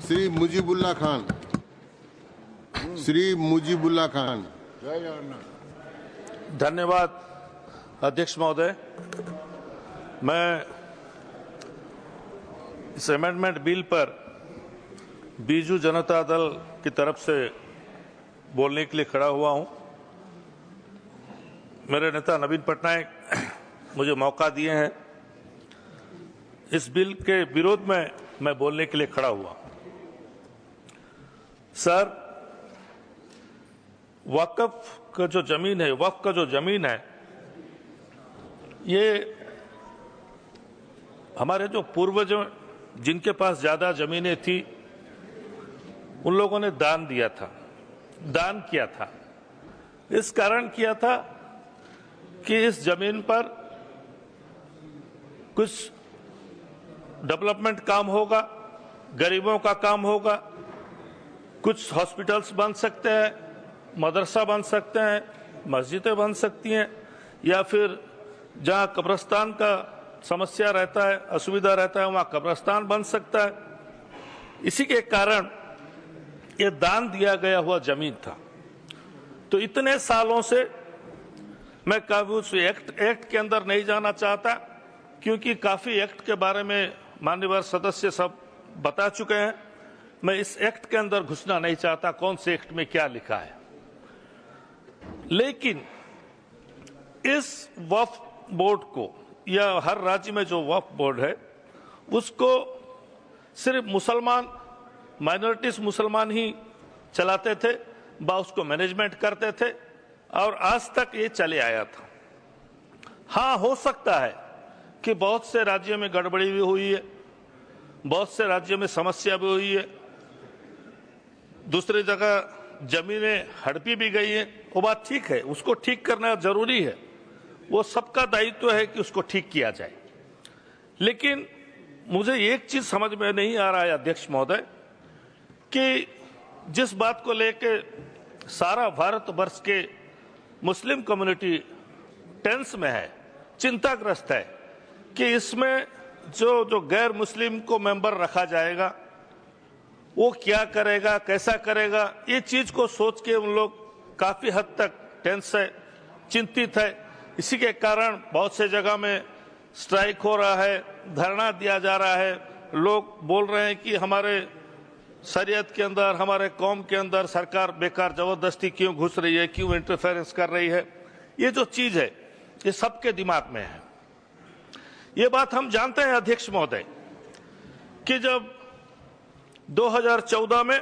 श्री मुजीबुल्ला खान। श्री मुजीबुल्ला खान। धन्यवाद अध्यक्ष महोदय। मैं इस अमेंडमेंट बिल पर बीजू जनता दल की तरफ से बोलने के लिए खड़ा हुआ हूं। मेरे नेता नवीन पटनायक मुझे मौका दिए हैं। इस बिल के विरोध में मैं बोलने के लिए खड़ा हुआ। सर, वक्फ का जो जमीन है, वक्फ का जो जमीन है, ये हमारे जो पूर्वजों जिनके पास ज्यादा जमीनें थी उन लोगों ने दान दिया था, दान किया था। इस कारण किया था कि इस जमीन पर कुछ डेवलपमेंट काम होगा, गरीबों का काम होगा, कुछ हॉस्पिटल्स बन सकते हैं, मदरसा बन सकते हैं, मस्जिदें बन सकती हैं, या फिर जहां कब्रिस्तान का समस्या रहता है, असुविधा रहता है, वहां कब्रिस्तान बन सकता है। इसी के कारण ये दान दिया गया हुआ जमीन था। तो इतने सालों से मैं कभी उस एक्ट के अंदर नहीं जाना चाहता, क्योंकि काफी एक्ट के बारे में माननीय सदस्य सब बता चुके हैं। मैं इस एक्ट के अंदर घुसना नहीं चाहता, कौन से एक्ट में क्या लिखा है। लेकिन इस वक्फ बोर्ड को, या हर राज्य में जो वक्फ बोर्ड है, उसको सिर्फ मुसलमान, माइनॉरिटीज मुसलमान ही चलाते थे, उसको मैनेजमेंट करते थे, और आज तक ये चले आया था। हाँ, हो सकता है कि बहुत से राज्यों में गड़बड़ी भी हुई है, बहुत से राज्यों में समस्या भी हुई है, दूसरी जगह जमीनें हड़पी भी गई हैं। वो बात ठीक है, उसको ठीक करना जरूरी है, वो सबका दायित्व है कि उसको ठीक किया जाए। लेकिन मुझे एक चीज समझ में नहीं आ रहा है अध्यक्ष महोदय, कि जिस बात को लेके सारा भारतवर्ष के मुस्लिम कम्युनिटी टेंस में है, चिंताग्रस्त है, कि इसमें जो गैर मुस्लिम को मेंबर रखा जाएगा, वो क्या करेगा, कैसा करेगा, ये चीज को सोच के उन लोग काफी हद तक टेंस है, चिंतित है। इसी के कारण बहुत से जगह में स्ट्राइक हो रहा है, धरना दिया जा रहा है। लोग बोल रहे हैं कि हमारे शरीयत के अंदर, हमारे कौम के अंदर सरकार बेकार जबरदस्ती क्यों घुस रही है, क्यों इंटरफेरेंस कर रही है। ये जो चीज है, ये सबके दिमाग में है। ये बात हम जानते हैं अध्यक्ष महोदय, कि जब 2014 में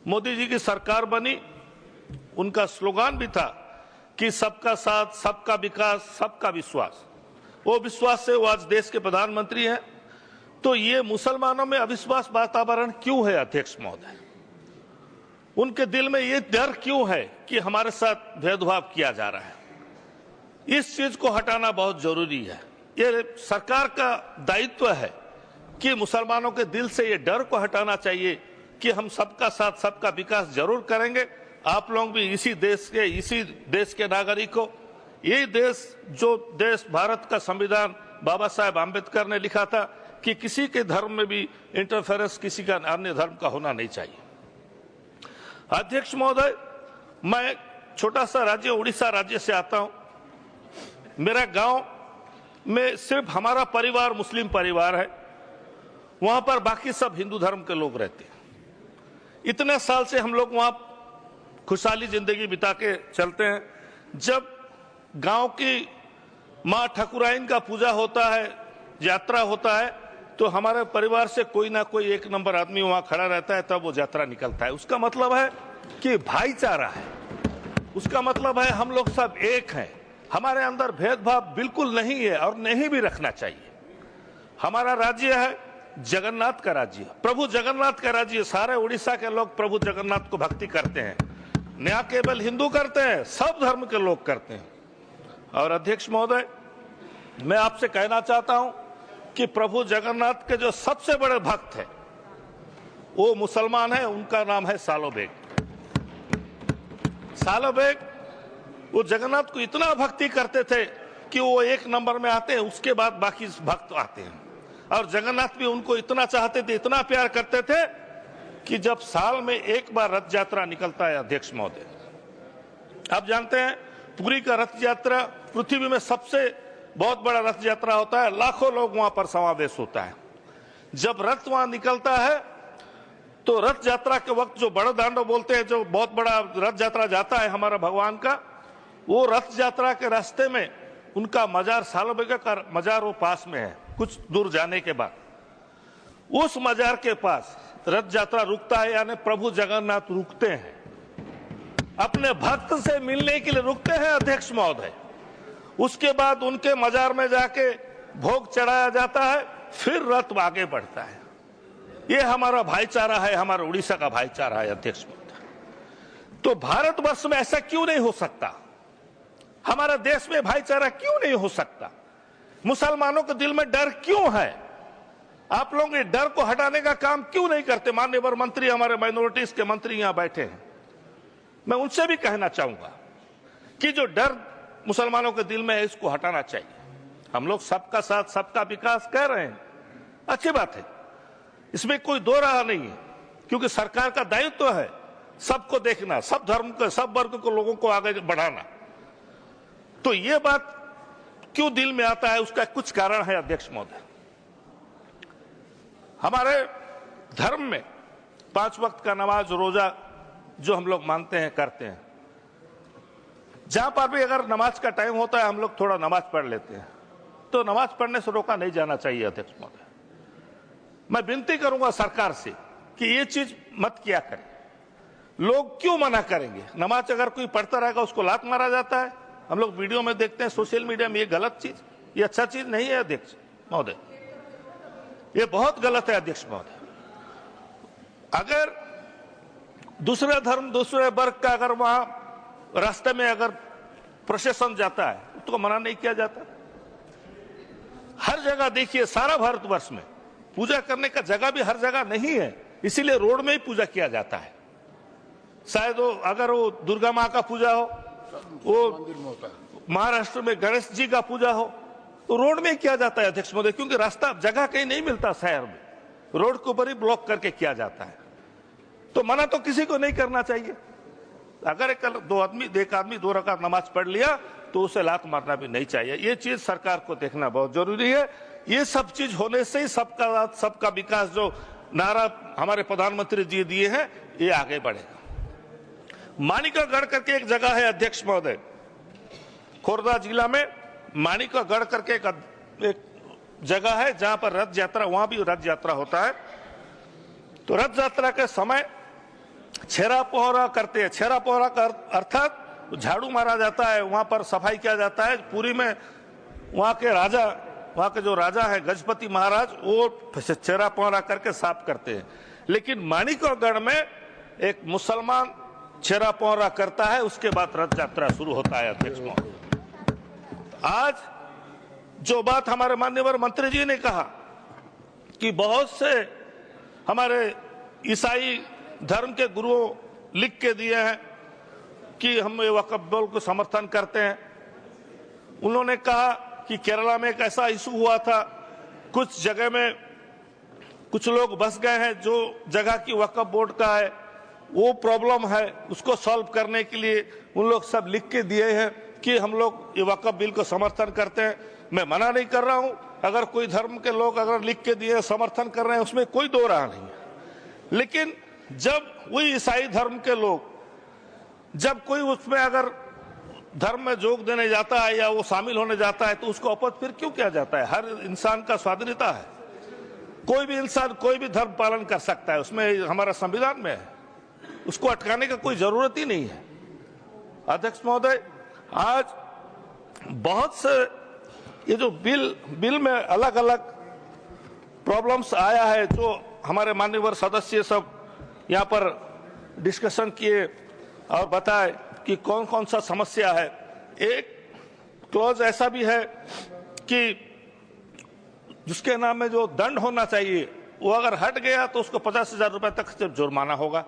मोदी जी की सरकार बनी, उनका स्लोगन भी था कि सबका साथ, सबका विकास, सबका विश्वास। वो विश्वास से वो आज देश के प्रधानमंत्री हैं। तो ये मुसलमानों में अविश्वास वातावरण क्यों है अध्यक्ष महोदय? उनके दिल में ये डर क्यों है कि हमारे साथ भेदभाव किया जा रहा है? इस चीज को हटाना बहुत जरूरी है। ये सरकार का दायित्व है कि मुसलमानों के दिल से ये डर को हटाना चाहिए कि हम सबका साथ, सबका विकास जरूर करेंगे। आप लोग भी इसी देश के नागरिक हो। ये देश, जो देश भारत का संविधान बाबा साहेब आम्बेडकर ने लिखा था कि किसी के धर्म में भी इंटरफेरेंस किसी का अन्य धर्म का होना नहीं चाहिए। अध्यक्ष महोदय, मैं छोटा सा राज्य उड़ीसा राज्य से आता हूं। मेरा गांव में सिर्फ हमारा परिवार मुस्लिम परिवार है, वहां पर बाकी सब हिंदू धर्म के लोग रहते हैं। इतने साल से हम लोग वहां खुशहाली जिंदगी बिता के चलते हैं। जब गांव की मां ठकुराइन का पूजा होता है, यात्रा होता है, तो हमारे परिवार से कोई ना कोई एक नंबर आदमी वहां खड़ा रहता है, तब वो यात्रा निकलता है। उसका मतलब है कि भाईचारा है, उसका मतलब है हम लोग सब एक हैं। हमारे अंदर भेदभाव बिल्कुल नहीं है और नहीं भी रखना चाहिए। हमारा राज्य है जगन्नाथ का राज्य, प्रभु जगन्नाथ का राज्य। सारे उड़ीसा के लोग प्रभु जगन्नाथ को भक्ति करते हैं। न केवल हिंदू करते हैं, सब धर्म के लोग करते हैं। और अध्यक्ष महोदय, मैं आपसे कहना चाहता हूं कि प्रभु जगन्नाथ के जो सबसे बड़े भक्त हैं वो मुसलमान है। उनका नाम है सालोबेग। सालोबेग वो जगन्नाथ को इतना भक्ति करते थे कि वो एक नंबर में आते हैं, उसके बाद बाकी भक्त आते हैं। और जगन्नाथ भी उनको इतना चाहते थे, इतना प्यार करते थे कि जब साल में एक बार रथ यात्रा निकलता है अध्यक्ष महोदय, आप जानते हैं पुरी का रथ यात्रा पृथ्वी में सबसे बहुत बड़ा रथ यात्रा होता है, लाखों लोग वहां पर समावेश होता है। जब रथ वहां निकलता है तो रथ यात्रा के वक्त जो बड़ा दांडो बोलते हैं, जो बहुत बड़ा रथ यात्रा जाता है हमारा भगवान का, वो रथ यात्रा के रास्ते में उनका मजार सालोबेगा का मजार वो पास में है, कुछ दूर जाने के बाद उस मजार के पास रथ यात्रा रुकता है, यानी प्रभु जगन्नाथ रुकते हैं, अपने भक्त से मिलने के लिए रुकते हैं अध्यक्ष महोदय। उसके बाद उनके मजार में जाके भोग चढ़ाया जाता है, फिर रथ आगे बढ़ता है। ये हमारा भाईचारा है, हमारा उड़ीसा का भाईचारा है अध्यक्ष महोदय। तो भारतवर्ष में ऐसा क्यों नहीं हो सकता? हमारा देश में भाईचारा क्यों नहीं हो सकता? मुसलमानों के दिल में डर क्यों है? आप लोग ये डर को हटाने का काम क्यों नहीं करते? माननीय वर मंत्री, हमारे माइनॉरिटीज के मंत्री यहां बैठे हैं, मैं उनसे भी कहना चाहूंगा कि जो डर मुसलमानों के दिल में है, इसको हटाना चाहिए। हम लोग सबका साथ सबका विकास कह रहे हैं, अच्छी बात है, इसमें कोई दो राह नहीं है, क्योंकि सरकार का दायित्व है सबको देखना, सब धर्म के सब वर्ग को लोगों को आगे बढ़ाना। तो ये बात क्यों दिल में आता है, उसका कुछ कारण है अध्यक्ष महोदय। हमारे धर्म में 5 वक्त का नमाज रोजा जो हम लोग मानते हैं, करते हैं, जहां पर भी अगर नमाज का टाइम होता है हम लोग थोड़ा नमाज पढ़ लेते हैं, तो नमाज पढ़ने से रोका नहीं जाना चाहिए अध्यक्ष महोदय। मैं विनती करूंगा सरकार से कि ये चीज मत किया करें। लोग क्यों मना करेंगे? नमाज अगर कोई पढ़ता रहेगा उसको लात मारा जाता है, हम लोग वीडियो में देखते हैं, सोशल मीडिया में। ये गलत चीज, ये अच्छा चीज नहीं है अध्यक्ष महोदय, ये बहुत गलत है अध्यक्ष महोदय। अगर दूसरे धर्म दूसरे वर्ग का अगर वहां रास्ते में अगर प्रोसेशन जाता है तो मना नहीं किया जाता। हर जगह देखिए, सारा भारतवर्ष में पूजा करने का जगह भी हर जगह नहीं है, इसीलिए रोड में ही पूजा किया जाता है। शायद वो अगर वो दुर्गा माँ का पूजा हो, वो महाराष्ट्र में गणेश जी का पूजा हो, तो रोड में ही किया जाता है अध्यक्ष महोदय, क्योंकि रास्ता जगह कहीं नहीं मिलता शहर में, रोड के ऊपर ही ब्लॉक करके किया जाता है। तो मना तो किसी को नहीं करना चाहिए। अगर एक आदमी 2 रकात नमाज पढ़ लिया तो उसे लात मारना भी नहीं चाहिए। ये चीज सरकार को देखना बहुत जरूरी है। ये सब चीज होने से ही सबका साथ सबका विकास जो नारा हमारे प्रधानमंत्री जी दिए हैं, ये आगे बढ़ेगा। माणिकागढ़ करके एक जगह है अध्यक्ष महोदय, खोर्धा जिला में माणिकागढ़ करके एक जगह है जहां पर रथ यात्रा, वहां भी रथ यात्रा होता है। तो रथ यात्रा के समय छेरा पोहरा करते हैं। छेरा पोहरा का अर्थात झाड़ू मारा जाता है, वहां पर सफाई किया जाता है। पूरी में वहां के जो राजा है गजपति महाराज, वो छेरा पोहरा करके साफ करते हैं। लेकिन माणिकागढ़ में एक मुसलमान छेरा पोहरा करता है, उसके बाद रथ यात्रा शुरू होता है अध्यक्ष महोदय। आज जो बात हमारे माननीय मंत्री जी ने कहा कि बहुत से हमारे ईसाई धर्म के गुरुओं लिख के दिए हैं कि हम ये वक्फ बोर्ड को समर्थन करते हैं। उन्होंने कहा कि केरला में एक ऐसा इशू हुआ था, कुछ जगह में कुछ लोग बस गए हैं, जो जगह की वक्फ बोर्ड का है वो प्रॉब्लम है, उसको सॉल्व करने के लिए उन लोग सब लिख के दिए हैं कि हम लोग ये वक्फ बिल को समर्थन करते हैं। मैं मना नहीं कर रहा हूं, अगर कोई धर्म के लोग अगर लिख के दिए समर्थन कर रहे हैं, उसमें कोई दो राह नहीं है। लेकिन जब वही ईसाई धर्म के लोग, जब कोई उसमें अगर धर्म में जोग देने जाता है या वो शामिल होने जाता है, तो उसको अपद फिर क्यों किया जाता है? हर इंसान का स्वाधीनता है, कोई भी इंसान कोई भी धर्म पालन कर सकता है, उसमें हमारा संविधान में है, उसको अटकाने का कोई जरूरत ही नहीं है। अध्यक्ष महोदय, आज बहुत से ये जो बिल में अलग अलग प्रॉब्लम्स आया है, जो हमारे माननीय सदस्य सब यहाँ पर डिस्कशन किए और बताए कि कौन कौन सा समस्या है। एक क्लॉज ऐसा भी है कि जिसके नाम में जो दंड होना चाहिए वो अगर हट गया तो उसको 50,000 रुपए तक सिर्फ जुर्माना होगा।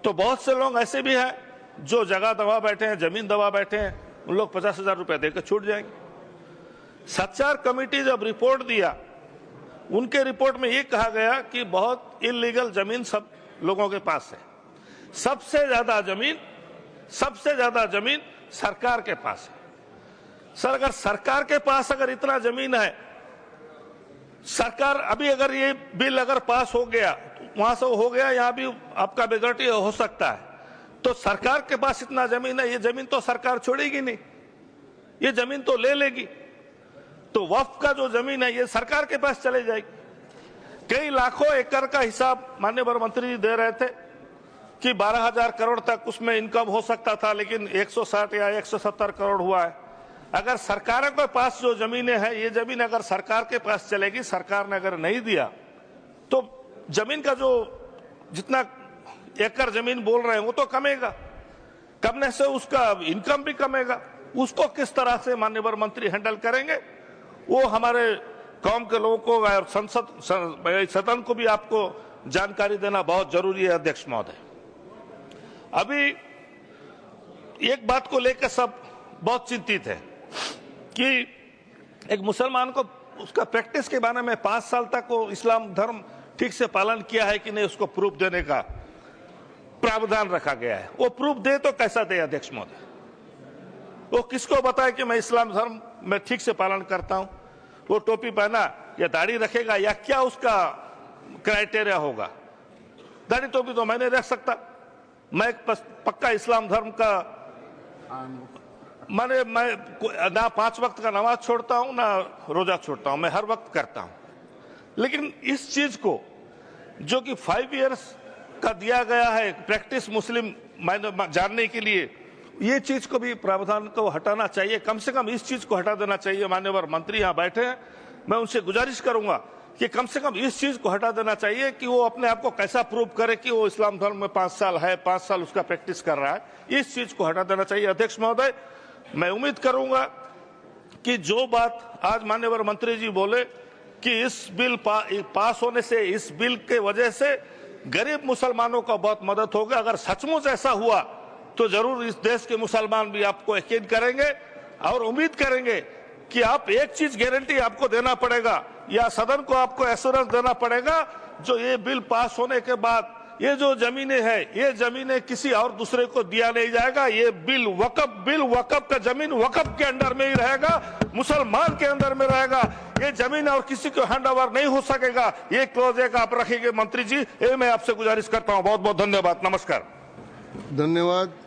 तो बहुत से लोग ऐसे भी हैं जो जगह दबा बैठे हैं, जमीन दबा बैठे हैं, उन लोग 50,000 रुपए देकर छूट जाएंगे। सच्चार कमेटी जब रिपोर्ट दिया उनके रिपोर्ट में ये कहा गया कि बहुत इलीगल जमीन सब लोगों के पास है। सबसे ज्यादा जमीन सरकार के पास है। सर, अगर सरकार के पास अगर इतना जमीन है, सरकार अभी अगर ये बिल अगर पास हो गया, वहां से हो गया, यहां भी आपका मेजॉरिटी हो सकता है, तो सरकार के पास इतना जमीन है, ये जमीन तो सरकार छोड़ेगी नहीं, ये जमीन तो ले लेगी। तो वक्फ का जो जमीन है ये सरकार के पास चले जाएगी। कई लाखों एकड़ का हिसाब माननीय वन मंत्री जी दे रहे थे कि 12,000 करोड़ तक उसमें इनकम हो सकता था, लेकिन 160 या 170 करोड़ हुआ है। अगर सरकारों के पास जो जमीनें हैं, ये जमीन अगर सरकार के पास चलेगी, सरकार ने अगर नहीं दिया तो जमीन का जो जितना एकड़ जमीन बोल रहे हैं वो तो कमेगा, कमने से उसका इनकम भी कमेगा। उसको किस तरह से माननीय वन मंत्री हैंडल करेंगे, वो हमारे कौम के लोगों को और सदन को भी आपको जानकारी देना बहुत जरूरी है। अध्यक्ष महोदय, अभी एक बात को लेकर सब बहुत चिंतित है कि एक मुसलमान को उसका प्रैक्टिस के बारे में 5 साल तक वो इस्लाम धर्म ठीक से पालन किया है कि नहीं, उसको प्रूफ देने का प्रावधान रखा गया है। वो प्रूफ दे तो कैसा दे अध्यक्ष महोदय? वो किसको बताए कि मैं इस्लाम धर्म में ठीक से पालन करता हूं? वो टोपी पहना या दाढ़ी रखेगा या क्या उसका क्राइटेरिया होगा? दाढ़ी टोपी तो मैं नहीं रख सकता, मैं एक पक्का इस्लाम धर्म का मैं ना 5 वक्त का नमाज छोड़ता हूं ना रोजा छोड़ता हूं, मैं हर वक्त करता हूं। लेकिन इस चीज को जो कि 5 इयर्स का दिया गया है प्रैक्टिस मुस्लिम जानने के लिए, ये चीज को भी प्रावधान को हटाना चाहिए। कम से कम इस चीज को हटा देना चाहिए। मान्यवर मंत्री यहाँ बैठे हैं, मैं उनसे गुजारिश करूंगा कि कम से कम इस चीज को हटा देना चाहिए कि वो अपने आप को कैसा प्रूव करे कि वो इस्लाम धर्म में 5 साल है, 5 साल उसका प्रैक्टिस कर रहा है। इस चीज को हटा देना चाहिए। अध्यक्ष महोदय, मैं उम्मीद करूंगा कि जो बात आज माननीय मंत्री जी बोले कि इस बिल पास होने से, इस बिल के वजह से गरीब मुसलमानों का बहुत मदद होगा। अगर सचमुच ऐसा हुआ तो जरूर इस देश के मुसलमान भी आपको यकीन करेंगे और उम्मीद करेंगे कि आप एक चीज गारंटी आपको देना पड़ेगा या सदन को आपको एश्योरेंस देना पड़ेगा, जो ये बिल पास होने के बाद ये जो जमीनें हैं, ये जमीनें किसी और दूसरे को दिया नहीं जाएगा। ये बिल वक़्फ़ का जमीन वक़्फ़ के अंडर में ही रहेगा, मुसलमान के अंदर में रहेगा। ये जमीन और किसी को हैंड ओवर नहीं हो सकेगा। ये क्लॉज एक आप रखेंगे मंत्री जी, ये मैं आपसे गुजारिश करता हूं। बहुत बहुत धन्यवाद। नमस्कार। धन्यवाद।